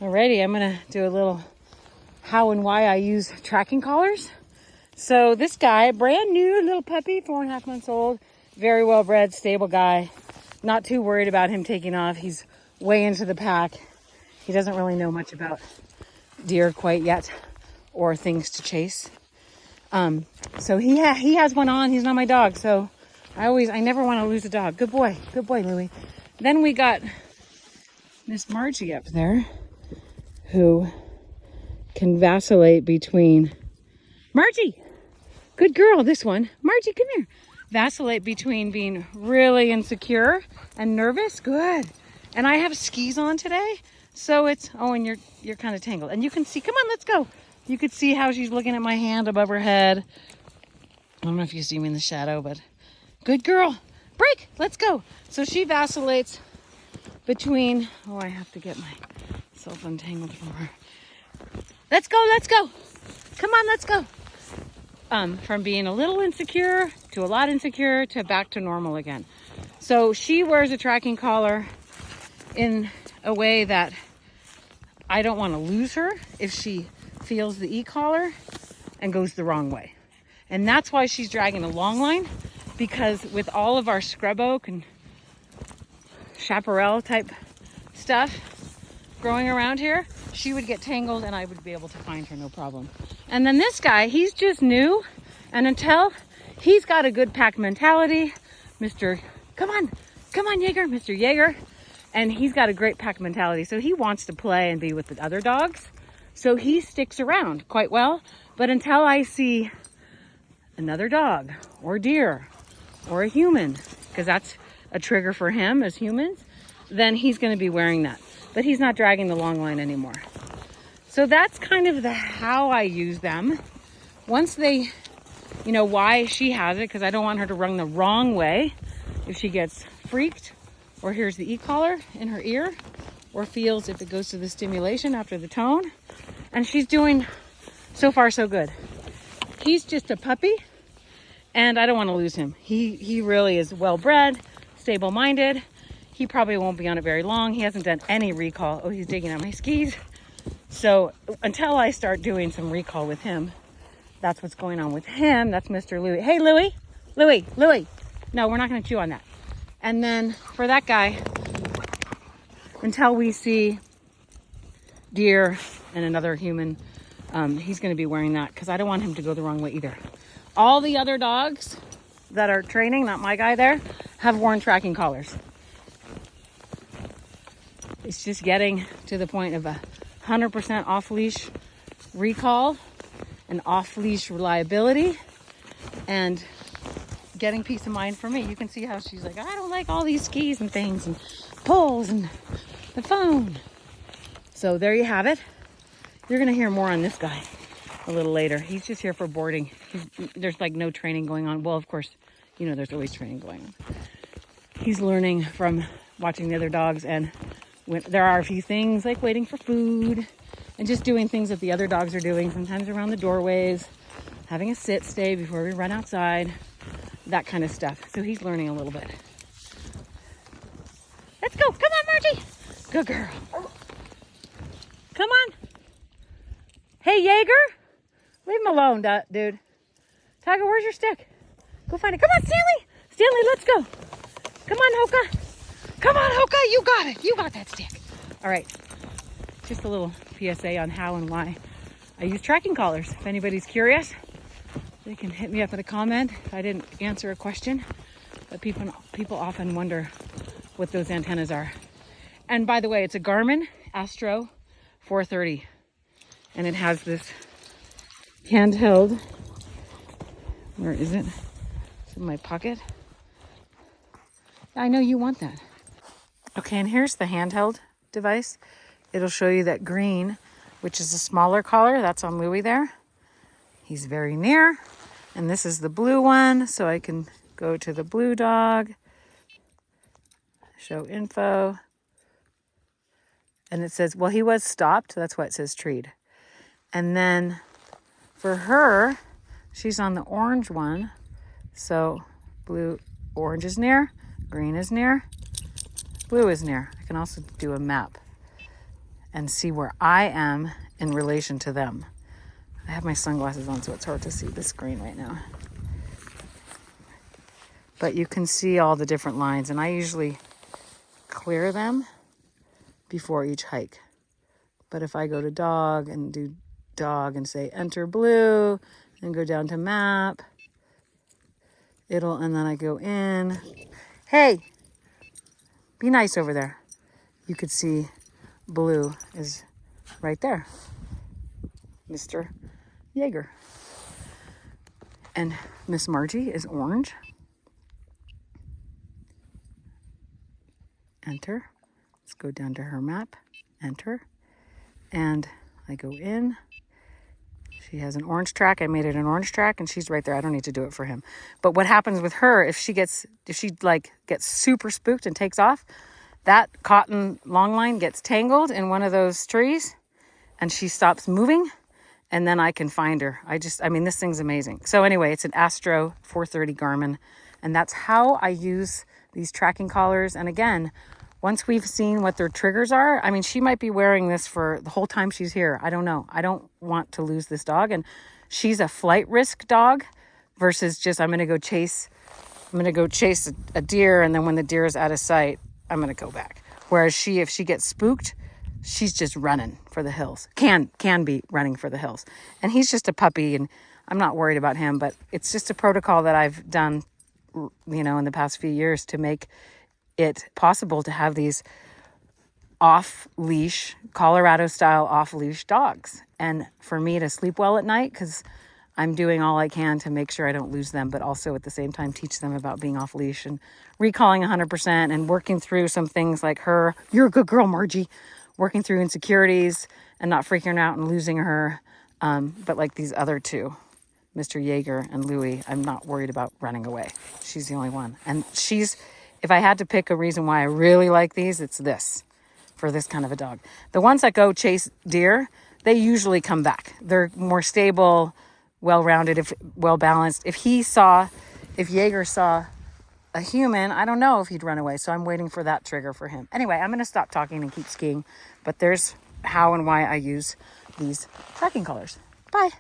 Alrighty, I'm gonna do a little how and why I use tracking collars. So this guy, brand new little puppy, 4.5 months old, very well bred, stable guy. Not too worried about him taking off. He's way into the pack. He doesn't really know much about deer quite yet or things to chase. So he has one on. He's not my dog. So I never want to lose a dog. Good boy, Louie. Then we got Miss Margie up there, who can vacillate between Margie. Good girl, this one. Margie, come here. Vacillate between being really insecure and nervous. Good. And I have skis on today, so it's, oh, and you're kind of tangled. And you can see, come on, let's go. You could see how she's looking at my hand above her head. I don't know if you see me in the shadow, but good girl. Break, let's go. So she vacillates between, oh, I have to get myself untangled from her. Let's go. Come on, let's go. From being a little insecure to a lot insecure to back to normal again. So she wears a tracking collar in a way that I don't want to lose her if she feels the e-collar and goes the wrong way. And that's why she's dragging a long line, because with all of our scrub oak and chaparral type stuff growing around here, she would get tangled and I would be able to find her no problem. And then this guy, he's just new, and until he's got a good pack mentality, come on Jaeger, Mr. Jaeger, and he's got a great pack mentality, so he wants to play and be with the other dogs, so he sticks around quite well. But until I see another dog or deer or a human, because that's a trigger for him as humans, then he's going to be wearing that. But he's not dragging the long line anymore. So that's kind of how I use them. Once they, why she has it, because I don't want her to run the wrong way if she gets freaked or hears the e-collar in her ear or feels if it goes to the stimulation after the tone. And she's doing so far so good. He's just a puppy and I don't want to lose him. He really is well bred, stable minded. He probably won't be on it very long. He hasn't done any recall. Oh, he's digging at my skis. So until I start doing some recall with him, that's what's going on with him. That's Mr. Louie. Hey, Louie. No, we're not going to chew on that. And then for that guy, until we see deer and another human, he's going to be wearing that because I don't want him to go the wrong way either. All the other dogs that are training, not my guy there, have worn tracking collars. It's just getting to the point of 100% off-leash recall and off-leash reliability and getting peace of mind for me. You can see how she's like, I don't like all these skis and things and poles and the phone. So there you have it. You're going to hear more on this guy a little later. He's just here for boarding. There's like no training going on. Well, of course, there's always training going on. He's learning from watching the other dogs, and there are a few things like waiting for food and just doing things that the other dogs are doing, sometimes around the doorways, having a sit stay before we run outside, that kind of stuff. So he's learning a little bit. Let's go. Come on, Margie. Good girl. Come on. Hey, Jaeger. Leave him alone, dude. Tiger, where's your stick? Go find it. Come on, Stanley, let's go. Come on, Hoka. Come on, Hoka, you got it. You got that stick. All right. Just a little PSA on how and why I use tracking collars. If anybody's curious, they can hit me up in a comment if I didn't answer a question. But people often wonder what those antennas are. And by the way, it's a Garmin Astro 430. And it has this handheld, where is it? It's in my pocket. I know you want that. Okay, and here's the handheld device. It'll show you that green, which is a smaller collar. That's on Louie there. He's very near. And this is the blue one, so I can go to the blue dog, show info. And it says, well, he was stopped. That's why it says treed. And then for her, she's on the orange one. So orange is near, green is near, blue is near. I can also do a map. and see where I am in relation to them. I have my sunglasses on, so it's hard to see the screen right now. But you can see all the different lines, and I usually clear them before each hike. But if I go to dog and do dog and say enter blue and go down to map, and then I go in. Hey, be nice over there. You could see blue is right there. Mr. Jaeger. And Miss Margie is orange. Enter. Let's go down to her map. Enter. And I go in. She has an orange track. I made it an orange track, and she's right there. I don't need to do it for him. But what happens with her, if she gets super spooked and takes off, that cotton long line gets tangled in one of those trees, and she stops moving, and then I can find her. This thing's amazing. So anyway, it's an Astro 430 Garmin, and that's how I use these tracking collars. And again, once we've seen what their triggers are, she might be wearing this for the whole time she's here. I don't know. I don't want to lose this dog. And she's a flight risk dog versus just, I'm going to go chase a deer. And then when the deer is out of sight, I'm going to go back. Whereas if she gets spooked, she's just running for the hills. Can be running for the hills. And he's just a puppy, and I'm not worried about him, but it's just a protocol that I've done, in the past few years to make it possible to have these off-leash, Colorado-style off-leash dogs. And for me to sleep well at night, because I'm doing all I can to make sure I don't lose them, but also at the same time teach them about being off-leash and recalling 100% and working through some things like her, you're a good girl, Margie, working through insecurities and not freaking out and losing her. But like these other two, Mr. Jaeger and Louie, I'm not worried about running away. She's the only one. And if I had to pick a reason why I really like these, it's this, for this kind of a dog. The ones that go chase deer, they usually come back. They're more stable, well-rounded, well-balanced. If Jaeger saw a human, I don't know if he'd run away. So I'm waiting for that trigger for him. Anyway, I'm going to stop talking and keep skiing. But there's how and why I use these tracking collars. Bye.